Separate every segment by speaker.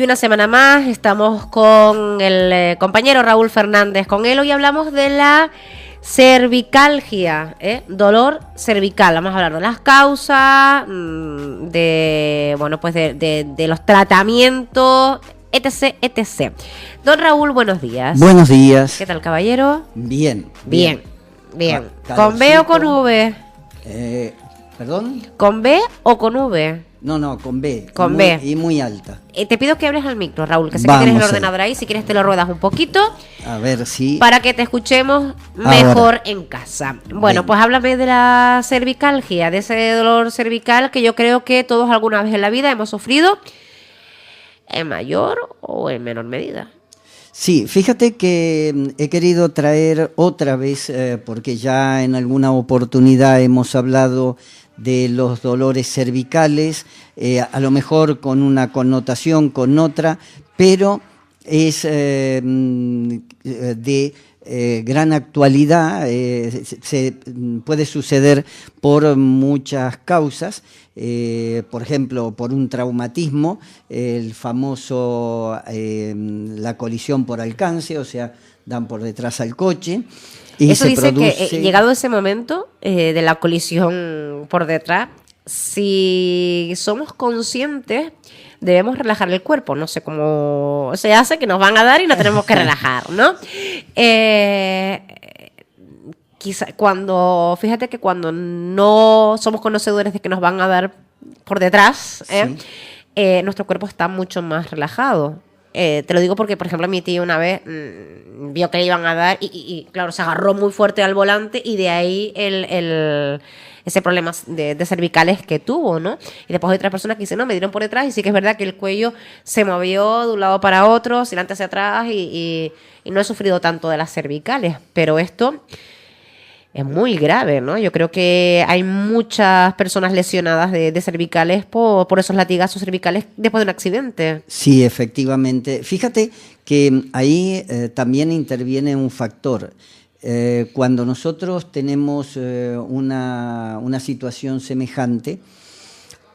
Speaker 1: una semana más estamos con el compañero Raúl Fernández. Con él hoy hablamos de la cervicalgia, dolor cervical. Vamos a hablar de las causas, de los tratamientos, etc, etc. Don Raúl, buenos días.
Speaker 2: Buenos días.
Speaker 1: ¿Qué tal, caballero?
Speaker 2: Bien.
Speaker 1: Bien. ¿Con B o con V?
Speaker 2: ¿Perdón?
Speaker 1: ¿Con B o con V?
Speaker 2: No, con B.
Speaker 1: Con B.
Speaker 2: Y muy alta.
Speaker 1: Te pido que hables al micro, Raúl, que sé que tienes el ordenador ahí. Si quieres te lo ruedas un poquito.
Speaker 2: A ver si...
Speaker 1: Para que te escuchemos mejor en casa. Bueno, bien. Pues háblame de la cervicalgia, de ese dolor cervical que yo creo que todos alguna vez en la vida hemos sufrido, en mayor o en menor medida.
Speaker 2: Sí, fíjate que he querido traer otra vez, porque ya en alguna oportunidad hemos hablado de los dolores cervicales, a lo mejor con una connotación, con otra, pero es de gran actualidad, se puede suceder por muchas causas, por ejemplo, por un traumatismo, el famoso, la colisión por alcance, o sea, dan por detrás al coche. Y
Speaker 1: eso dice que llegado ese momento de la colisión por detrás, si somos conscientes, debemos relajar el cuerpo. No sé cómo se hace, que nos van a dar y no tenemos que relajar, ¿no? Quizá fíjate que cuando no somos conocedores de que nos van a dar por detrás, sí, nuestro cuerpo está mucho más relajado. Te lo digo porque, por ejemplo, mi tío una vez vio que le iban a dar y claro, se agarró muy fuerte al volante y de ahí ese problema de cervicales que tuvo, ¿no? Y después hay otras personas que dicen, no, me dieron por detrás y sí que es verdad que el cuello se movió de un lado para otro, hacia adelante hacia atrás y no he sufrido tanto de las cervicales, pero esto es muy grave, ¿no? Yo creo que hay muchas personas lesionadas de cervicales por esos latigazos cervicales después de un accidente.
Speaker 2: Sí, efectivamente. Fíjate que ahí también interviene un factor. Cuando nosotros tenemos una situación semejante,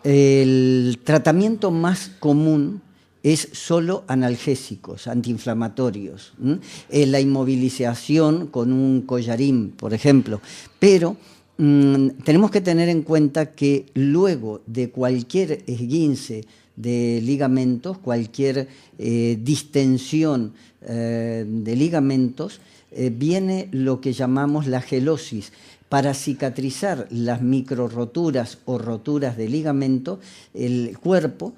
Speaker 2: el tratamiento más común es solo analgésicos, antiinflamatorios, la inmovilización con un collarín, por ejemplo, pero tenemos que tener en cuenta que luego de cualquier esguince de ligamentos, cualquier distensión de ligamentos, viene lo que llamamos la gelosis. Para cicatrizar las microroturas o roturas de ligamento, el cuerpo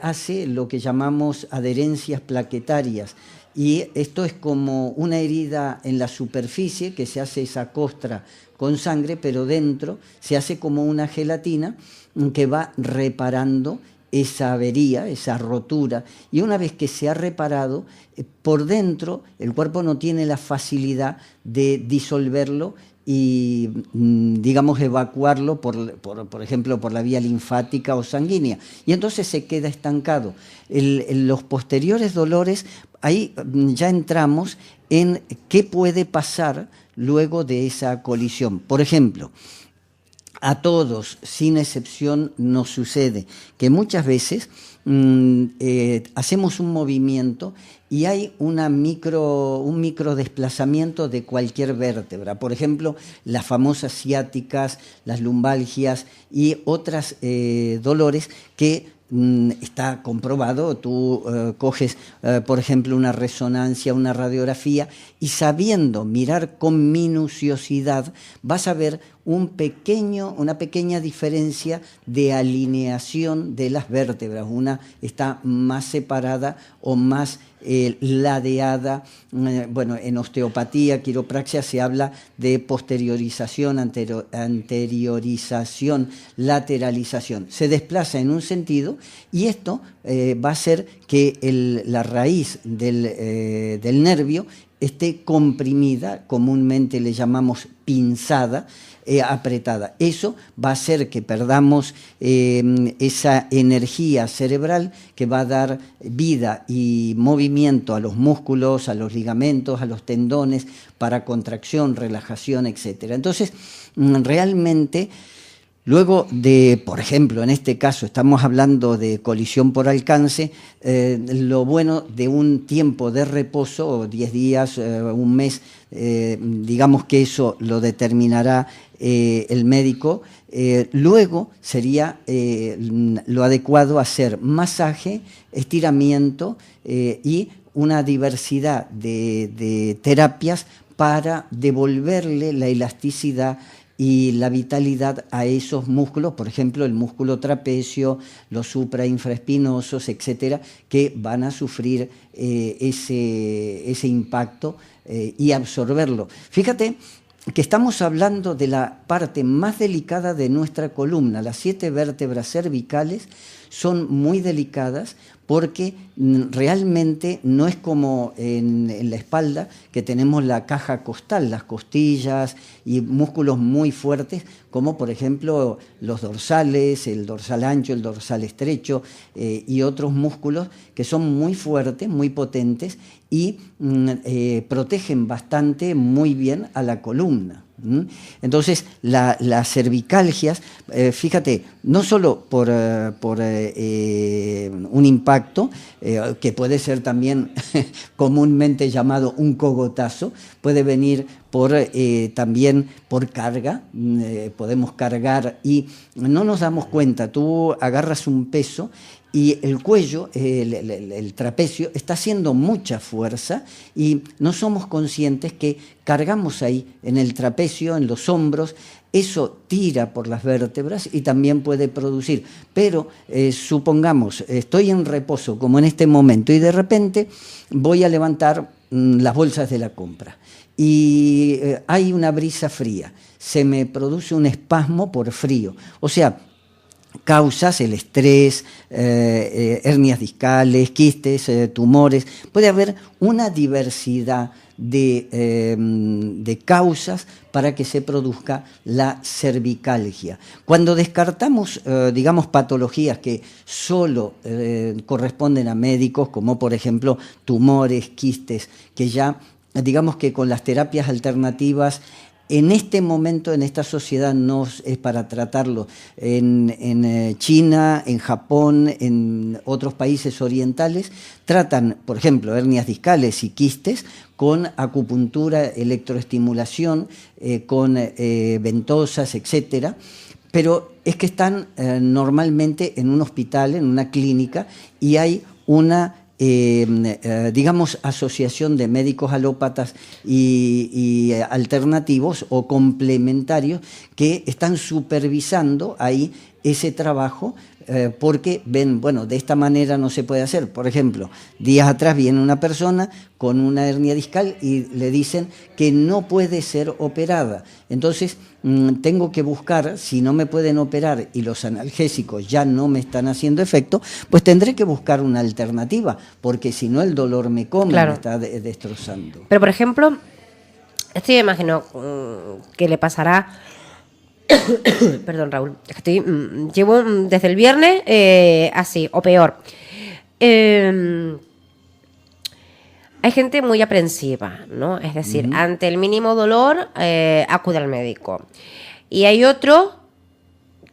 Speaker 2: hace lo que llamamos adherencias plaquetarias, y esto es como una herida en la superficie que se hace esa costra con sangre, pero dentro se hace como una gelatina que va reparando esa avería, esa rotura, y una vez que se ha reparado, por dentro el cuerpo no tiene la facilidad de disolverlo y, digamos, evacuarlo, por ejemplo, por la vía linfática o sanguínea. Y entonces se queda estancado. Los posteriores dolores, ahí ya entramos en qué puede pasar luego de esa colisión. Por ejemplo, a todos, sin excepción, nos sucede que muchas veces hacemos un movimiento y hay un micro desplazamiento de cualquier vértebra. Por ejemplo, las famosas ciáticas, las lumbalgias y otros dolores que está comprobado. Tú coges, por ejemplo, una resonancia, una radiografía, y sabiendo mirar con minuciosidad vas a ver una pequeña diferencia de alineación de las vértebras. Una está más separada o más ladeada. Bueno, en osteopatía, quiropraxia se habla de posteriorización, anteriorización, lateralización. Se desplaza en un sentido y esto va a hacer que la raíz del nervio esté comprimida, comúnmente le llamamos pinzada, apretada. Eso va a hacer que perdamos esa energía cerebral que va a dar vida y movimiento a los músculos, a los ligamentos, a los tendones, para contracción, relajación, etc. Entonces, realmente Luego de, por ejemplo, en este caso estamos hablando de colisión por alcance, lo bueno de un tiempo de reposo, 10 días, un mes, digamos que eso lo determinará el médico. Luego sería lo adecuado hacer masaje, estiramiento y una diversidad de terapias para devolverle la elasticidad y la vitalidad a esos músculos, por ejemplo, el músculo trapecio, los suprainfraespinosos, etcétera, que van a sufrir ese impacto y absorberlo. Fíjate que estamos hablando de la parte más delicada de nuestra columna. Las 7 vértebras cervicales son muy delicadas porque realmente no es como en la espalda, que tenemos la caja costal, las costillas y músculos muy fuertes, como por ejemplo los dorsales, el dorsal ancho, el dorsal estrecho y otros músculos que son muy fuertes, muy potentes y protegen bastante, muy bien a la columna. Entonces, las cervicalgias, fíjate, no solo por un impacto, que puede ser también comúnmente llamado un cogotazo, puede venir también por carga, podemos cargar y no nos damos cuenta. Tú agarras un peso y el cuello, el trapecio, está haciendo mucha fuerza y no somos conscientes que cargamos ahí en el trapecio, en los hombros. Eso tira por las vértebras y también puede producir. Pero supongamos, estoy en reposo como en este momento y de repente voy a levantar las bolsas de la compra y hay una brisa fría, se me produce un espasmo por frío. O sea, causas, el estrés, hernias discales, quistes, tumores. Puede haber una diversidad de causas para que se produzca la cervicalgia. Cuando descartamos, digamos, patologías que solo corresponden a médicos, como por ejemplo tumores, quistes, que ya, digamos que con las terapias alternativas, en este momento, en esta sociedad, no es para tratarlo. En China, en Japón, en otros países orientales, tratan, por ejemplo, hernias discales y quistes con acupuntura, electroestimulación, con ventosas, etcétera. Pero es que están normalmente en un hospital, en una clínica, y hay una digamos, asociación de médicos alópatas y alternativos o complementarios que están supervisando ahí ese trabajo porque ven, bueno, de esta manera no se puede hacer. Por ejemplo, días atrás viene una persona con una hernia discal y le dicen que no puede ser operada. Entonces, tengo que buscar, si no me pueden operar y los analgésicos ya no me están haciendo efecto, pues tendré que buscar una alternativa, porque si no el dolor me come, claro, me está destrozando.
Speaker 1: Pero, por ejemplo, esto yo imagino que le pasará... Perdón, Raúl. Llevo desde el viernes así, o peor. Hay gente muy aprensiva, ¿no? Es decir, ante el mínimo dolor acude al médico. Y hay otro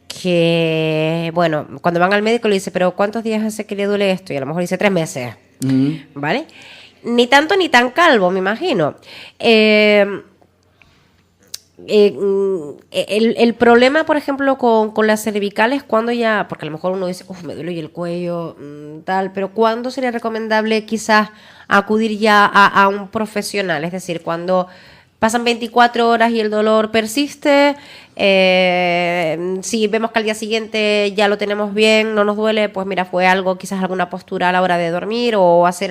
Speaker 1: que, bueno, cuando van al médico le dice, pero ¿cuántos días hace que le duele esto? Y a lo mejor dice 3 meses, ¿vale? Ni tanto ni tan calvo, me imagino. El problema, por ejemplo, con las cervicales, cuando ya, porque a lo mejor uno dice, me duele el cuello, tal, pero ¿cuándo sería recomendable quizás acudir ya a un profesional? Es decir, cuando pasan 24 horas y el dolor persiste, si vemos que al día siguiente ya lo tenemos bien, no nos duele, pues mira, fue algo, quizás alguna postura a la hora de dormir o hacer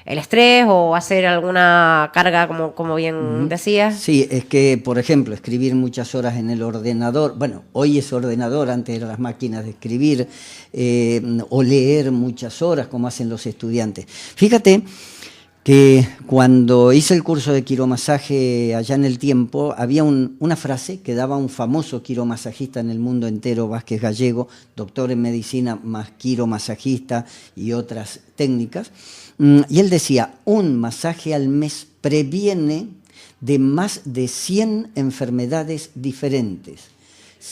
Speaker 1: el estrés o hacer alguna carga, como bien decías.
Speaker 2: Sí, es que, por ejemplo, escribir muchas horas en el ordenador, bueno, hoy es ordenador, antes eran las máquinas de escribir, o leer muchas horas, como hacen los estudiantes. Fíjate que cuando hice el curso de quiromasaje allá en el tiempo, había una frase que daba un famoso quiromasajista en el mundo entero, Vázquez Gallego, doctor en medicina, más quiromasajista y otras técnicas, y él decía, un masaje al mes previene de más de 100 enfermedades diferentes.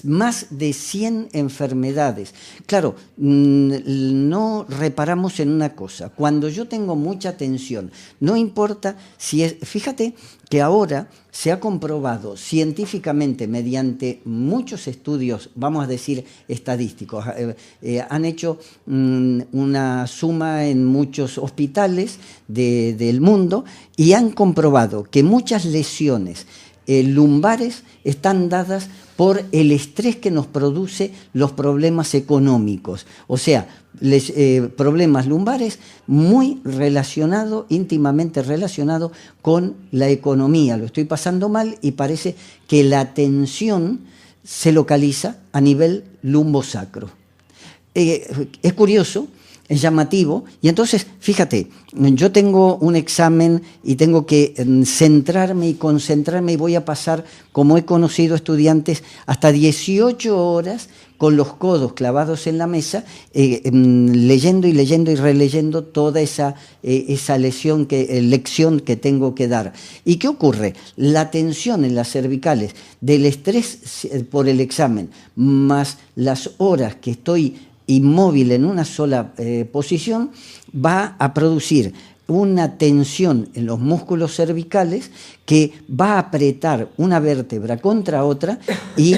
Speaker 2: más de 100 enfermedades. Claro, no reparamos en una cosa. Cuando yo tengo mucha tensión, no importa si es... Fíjate que ahora se ha comprobado científicamente mediante muchos estudios, vamos a decir, estadísticos. Han hecho una suma en muchos hospitales del mundo y han comprobado que muchas lesiones lumbares están dadas por el estrés que nos produce los problemas económicos. O sea, problemas lumbares muy relacionados, íntimamente relacionados con la economía. Lo estoy pasando mal y parece que la tensión se localiza a nivel lumbosacro. Es curioso, es llamativo, y entonces, fíjate, yo tengo un examen y tengo que centrarme y concentrarme y voy a pasar, como he conocido estudiantes, hasta 18 horas con los codos clavados en la mesa, leyendo y leyendo y releyendo toda esa lección que tengo que dar. ¿Y qué ocurre? La tensión en las cervicales del estrés por el examen, más las horas que estoy inmóvil en una sola posición, va a producir una tensión en los músculos cervicales que va a apretar una vértebra contra otra y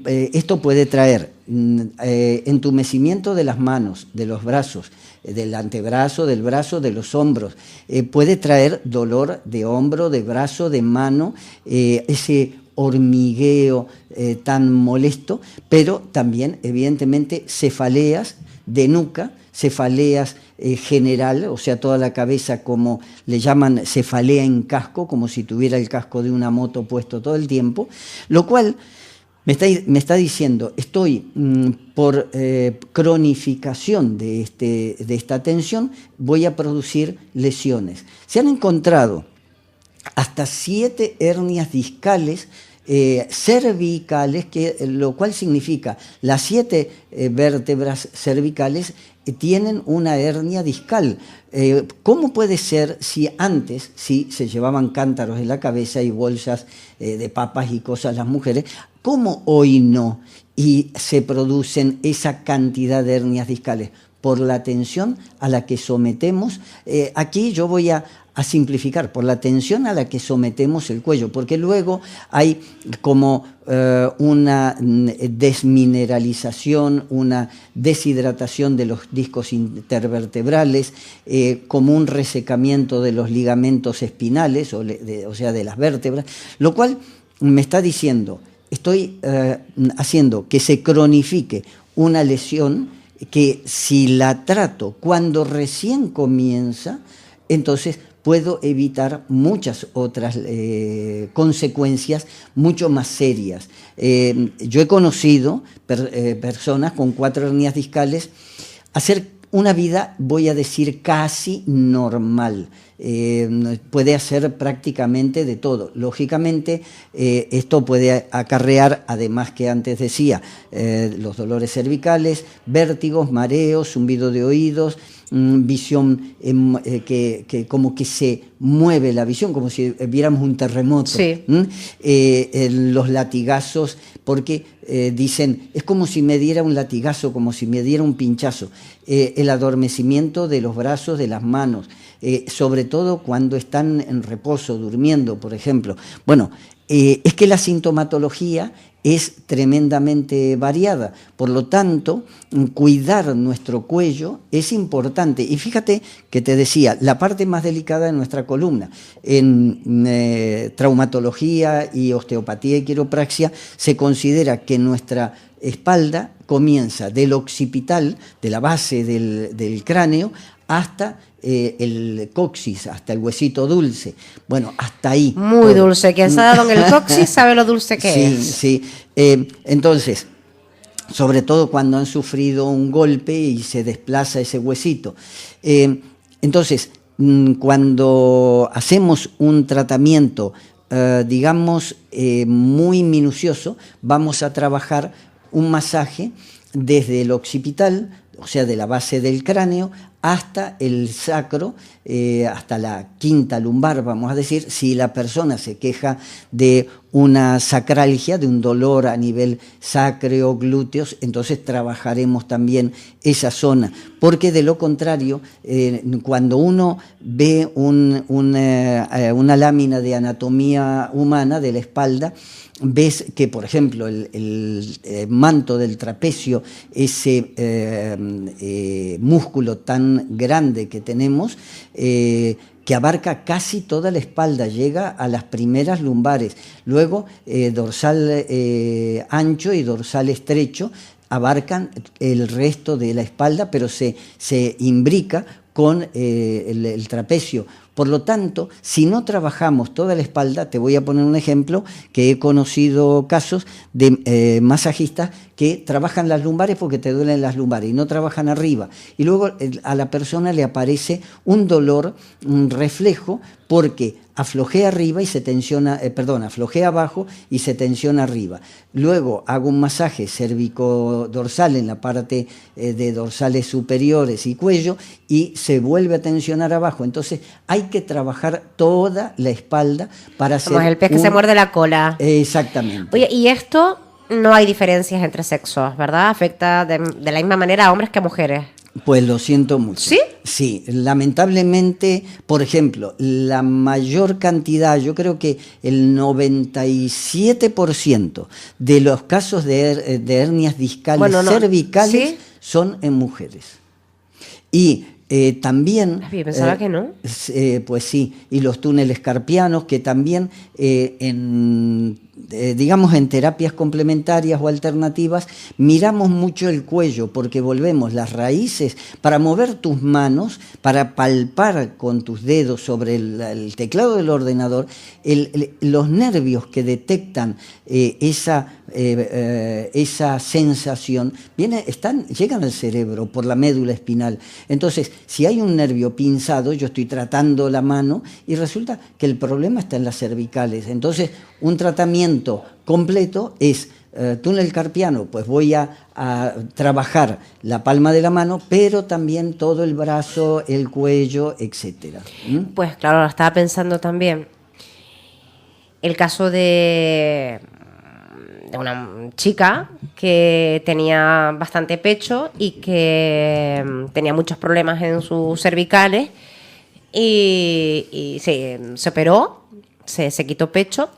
Speaker 2: esto puede traer entumecimiento de las manos, de los brazos, del antebrazo, del brazo, de los hombros. Puede traer dolor de hombro, de brazo, de mano, ese hormigueo tan molesto, pero también evidentemente cefaleas de nuca, cefaleas general, o sea, toda la cabeza, como le llaman, cefalea en casco, como si tuviera el casco de una moto puesto todo el tiempo, lo cual me está diciendo, estoy por cronificación de esta tensión, voy a producir lesiones. Se han encontrado hasta 7 hernias discales cervicales, lo cual significa las 7 vértebras cervicales tienen una hernia discal. ¿Cómo puede ser si antes se llevaban cántaros en la cabeza y bolsas de papas y cosas las mujeres? ¿Cómo hoy no? Y se producen esa cantidad de hernias discales por la tensión a la que sometemos. Aquí yo voy a simplificar, por la tensión a la que sometemos el cuello, porque luego hay como una desmineralización, una deshidratación de los discos intervertebrales, como un resecamiento de los ligamentos espinales, o sea, de las vértebras, lo cual me está diciendo, estoy haciendo que se cronifique una lesión que si la trato cuando recién comienza, entonces puedo evitar muchas otras consecuencias mucho más serias. Yo he conocido personas con 4 hernias discales hacer una vida, voy a decir, casi normal. Puede hacer prácticamente de todo. Lógicamente, esto puede acarrear, además que antes decía, los dolores cervicales, vértigos, mareos, zumbido de oídos, visión que como que se mueve la visión, como si viéramos un terremoto.
Speaker 1: Sí.
Speaker 2: Los latigazos, porque dicen, es como si me diera un latigazo, como si me diera un pinchazo. El adormecimiento de los brazos, de las manos, sobre todo cuando están en reposo, durmiendo, por ejemplo. Bueno, es que la sintomatología es tremendamente variada. Por lo tanto, cuidar nuestro cuello es importante. Y fíjate que te decía, la parte más delicada de nuestra columna, en traumatología y osteopatía y quiropraxia, se considera que nuestra espalda comienza del occipital, de la base del cráneo, hasta el coxis, hasta el huesito dulce. Bueno, hasta ahí.
Speaker 1: Muy dulce. Quien se ha dado en el coxis sabe lo dulce que es.
Speaker 2: Sí. Entonces, sobre todo cuando han sufrido un golpe y se desplaza ese huesito. Entonces, cuando hacemos un tratamiento, digamos, muy minucioso, vamos a trabajar un masaje desde el occipital, o sea, de la base del cráneo, hasta el sacro, hasta la quinta lumbar, vamos a decir, si la persona se queja de una sacralgia, de un dolor a nivel sacro, glúteos, entonces trabajaremos también esa zona, porque de lo contrario, cuando uno ve una lámina de anatomía humana de la espalda, ves que, por ejemplo, el manto del trapecio, ese músculo tan grande que tenemos, que abarca casi toda la espalda, llega a las primeras lumbares, luego dorsal ancho y dorsal estrecho abarcan el resto de la espalda, pero se imbrica con el trapecio. Por lo tanto, si no trabajamos toda la espalda, te voy a poner un ejemplo, que he conocido casos de masajistas que trabajan las lumbares porque te duelen las lumbares y no trabajan arriba. Y luego a la persona le aparece un dolor, un reflejo, porque aflojea arriba y se tensiona, aflojea abajo y se tensiona arriba. Luego hago un masaje cérvico-dorsal en la parte de dorsales superiores y cuello y se vuelve a tensionar abajo. Entonces hay que trabajar toda la espalda para hacer...
Speaker 1: Como el pez que se muerde la cola.
Speaker 2: Exactamente.
Speaker 1: Oye, y esto no hay diferencias entre sexos, ¿verdad? Afecta de la misma manera a hombres que a mujeres.
Speaker 2: Pues lo siento mucho.
Speaker 1: ¿Sí?
Speaker 2: Sí, lamentablemente, por ejemplo, la mayor cantidad, yo creo que el 97% de los casos de hernias discales cervicales ¿sí? son en mujeres. Y también...
Speaker 1: Yo pensaba que no.
Speaker 2: Pues sí, y los túneles carpianos, que también digamos en terapias complementarias o alternativas, miramos mucho el cuello porque volvemos las raíces para mover tus manos, para palpar con tus dedos sobre el teclado del ordenador, los nervios que detectan esa sensación llegan al cerebro por la médula espinal. Entonces, si hay un nervio pinzado, yo estoy tratando la mano y resulta que el problema está en las cervicales. Entonces, un tratamiento completo es túnel carpiano, pues voy a trabajar la palma de la mano, pero también todo el brazo, el cuello, etcétera.
Speaker 1: Pues claro, estaba pensando también el caso de una chica que tenía bastante pecho y que tenía muchos problemas en sus cervicales y se operó, se quitó pecho.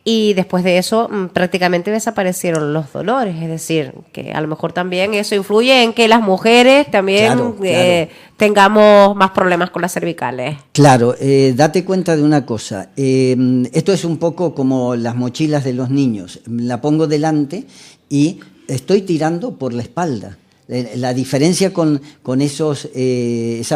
Speaker 1: Y después de eso prácticamente desaparecieron los dolores, es decir, que a lo mejor también eso influye en que las mujeres también tengamos más problemas con las cervicales.
Speaker 2: Claro, date cuenta de una cosa, esto es un poco como las mochilas de los niños, la pongo delante y estoy tirando por la espalda. La diferencia con esas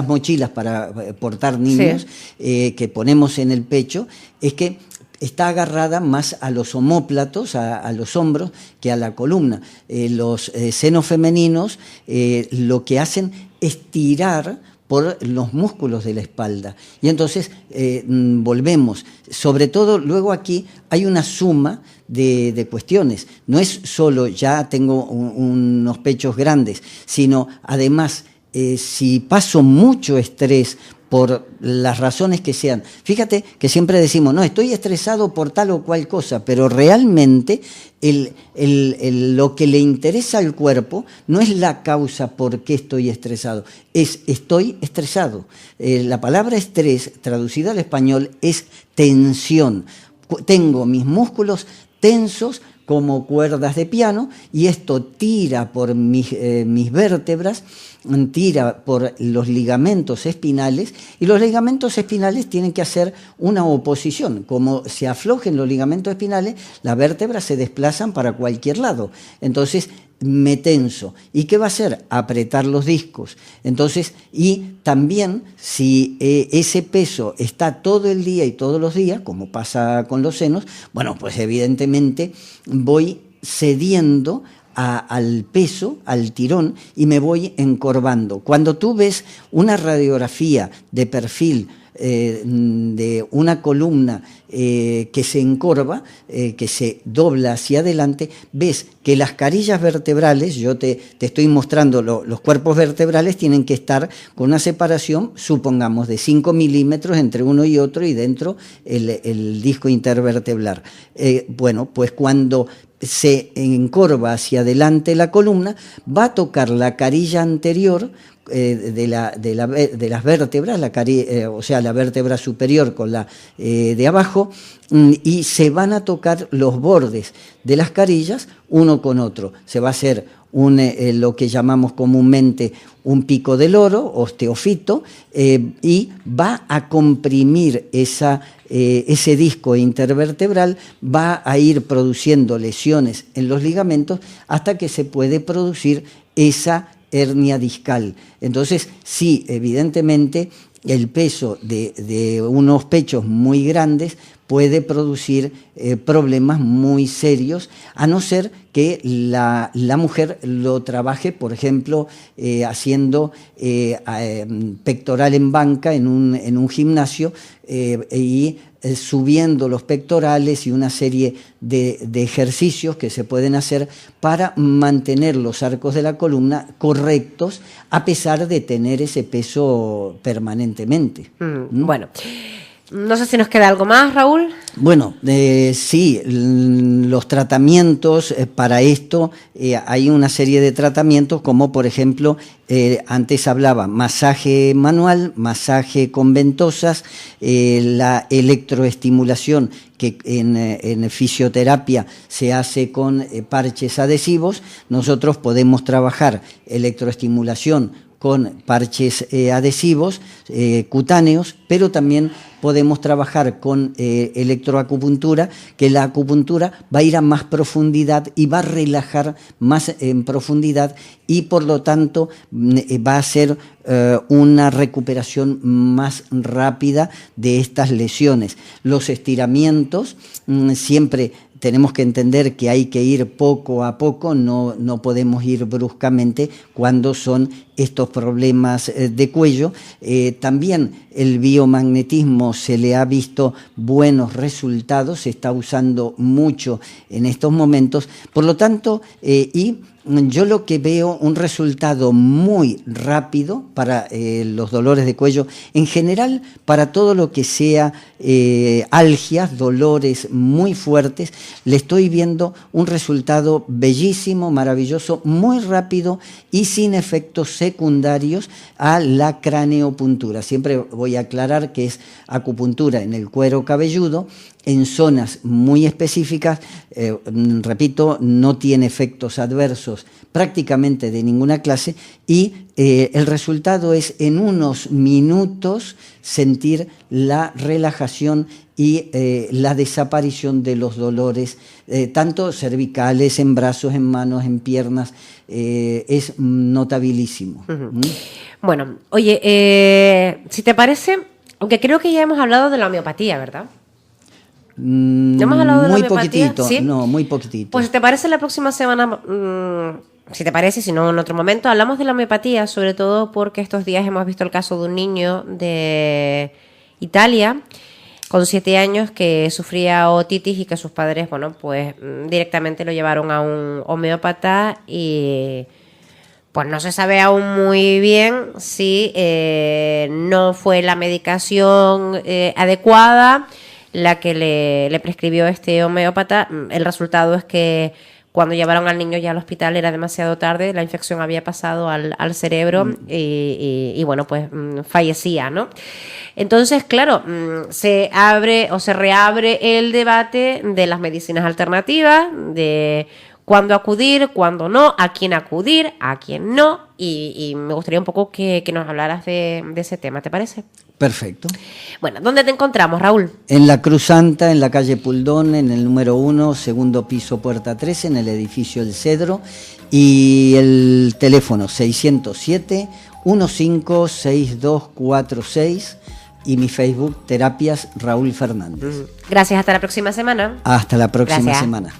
Speaker 2: mochilas para portar niños que ponemos en el pecho es que está agarrada más a los omóplatos, a los hombros, que a la columna. Los senos femeninos lo que hacen es tirar por los músculos de la espalda. Y entonces volvemos. Sobre todo, luego aquí hay una suma de cuestiones. No es solo ya tengo unos pechos grandes, sino además, si paso mucho estrés, por las razones que sean. Fíjate que siempre decimos, no, estoy estresado por tal o cual cosa, pero realmente lo que le interesa al cuerpo no es la causa por qué estoy estresado, es estoy estresado. La palabra estrés, traducida al español, es tensión. Tengo mis músculos tensos como cuerdas de piano y esto tira por mis vértebras, tira por los ligamentos espinales y los ligamentos espinales tienen que hacer una oposición. Como se aflojen los ligamentos espinales, las vértebras se desplazan para cualquier lado. Entonces me tenso. ¿Y qué va a hacer? Apretar los discos. Entonces, y también si ese peso está todo el día y todos los días, como pasa con los senos, bueno, pues evidentemente voy cediendo al peso, al tirón, y me voy encorvando. Cuando tú ves una radiografía de perfil de una columna que se encorva, que se dobla hacia adelante, ves que las carillas vertebrales, yo te estoy mostrando los cuerpos vertebrales, tienen que estar con una separación, supongamos, de 5 milímetros entre uno y otro, y dentro el disco intervertebral. Bueno, pues cuando se encorva hacia adelante la columna, va a tocar la carilla anterior de las vértebras, o sea, la vértebra superior con la de abajo, y se van a tocar los bordes de las carillas uno con otro. Se va a hacer lo que llamamos comúnmente un pico de loro, osteofito, y va a comprimir ese disco intervertebral, va a ir produciendo lesiones en los ligamentos hasta que se puede producir esa hernia discal. Entonces, sí, evidentemente, el peso de unos pechos muy grandes puede producir problemas muy serios, a no ser que la mujer lo trabaje, por ejemplo, haciendo pectoral en banca en un gimnasio y subiendo los pectorales y una serie de ejercicios que se pueden hacer para mantener los arcos de la columna correctos a pesar de tener ese peso permanentemente.
Speaker 1: Bueno, no sé si nos queda algo más, Raúl.
Speaker 2: Bueno, sí, los tratamientos para esto, hay una serie de tratamientos como por ejemplo, antes hablaba masaje manual, masaje con ventosas, la electroestimulación que en fisioterapia se hace con parches adhesivos. Nosotros podemos trabajar electroestimulación con parches adhesivos cutáneos, pero también podemos trabajar con electroacupuntura, que la acupuntura va a ir a más profundidad y va a relajar más en profundidad, y por lo tanto va a ser una recuperación más rápida de estas lesiones. Los estiramientos siempre tenemos que entender que hay que ir poco a poco, no podemos ir bruscamente cuando son estos problemas de cuello. También el biomagnetismo se le ha visto buenos resultados, se está usando mucho en estos momentos, por lo tanto, y yo lo que veo un resultado muy rápido para los dolores de cuello, en general para todo lo que sea algias, dolores muy fuertes, le estoy viendo un resultado bellísimo, maravilloso, muy rápido y sin efectos secundarios a la craneopuntura. Siempre voy a aclarar que es acupuntura en el cuero cabelludo, en zonas muy específicas, repito, no tiene efectos adversos prácticamente de ninguna clase, y el resultado es en unos minutos sentir la relajación y la desaparición de los dolores, tanto cervicales, en brazos, en manos, en piernas, es notabilísimo.
Speaker 1: Bueno, oye, si te parece, aunque creo que ya hemos hablado de la homeopatía, ¿verdad?
Speaker 2: ¿No
Speaker 1: hemos hablado de la homeopatía?
Speaker 2: Poquitito, ¿sí? No, muy poquitito.
Speaker 1: Pues si te parece, la próxima semana, si te parece, si no en otro momento, hablamos de la homeopatía, sobre todo porque estos días hemos visto el caso de un niño de Italia con 7 años que sufría otitis y que sus padres, bueno, pues directamente lo llevaron a un homeópata y pues no se sabe aún muy bien si no fue la medicación adecuada la que le prescribió este homeópata. El resultado es que cuando llevaron al niño ya al hospital era demasiado tarde, la infección había pasado al cerebro y bueno, pues fallecía, ¿no? Entonces, claro, se abre o se reabre el debate de las medicinas alternativas, de cuándo acudir, cuándo no, a quién acudir, a quién no, y me gustaría un poco que nos hablaras de ese tema, ¿te parece?
Speaker 2: Perfecto.
Speaker 1: Bueno, ¿dónde te encontramos, Raúl?
Speaker 2: En la Cruz Santa, en la calle Puldón, en el número 1, segundo piso, puerta 13, en el edificio El Cedro, y el teléfono 607-156246 y mi Facebook, Terapias Raúl Fernández.
Speaker 1: Gracias, hasta la próxima semana.
Speaker 2: Hasta la próxima semana.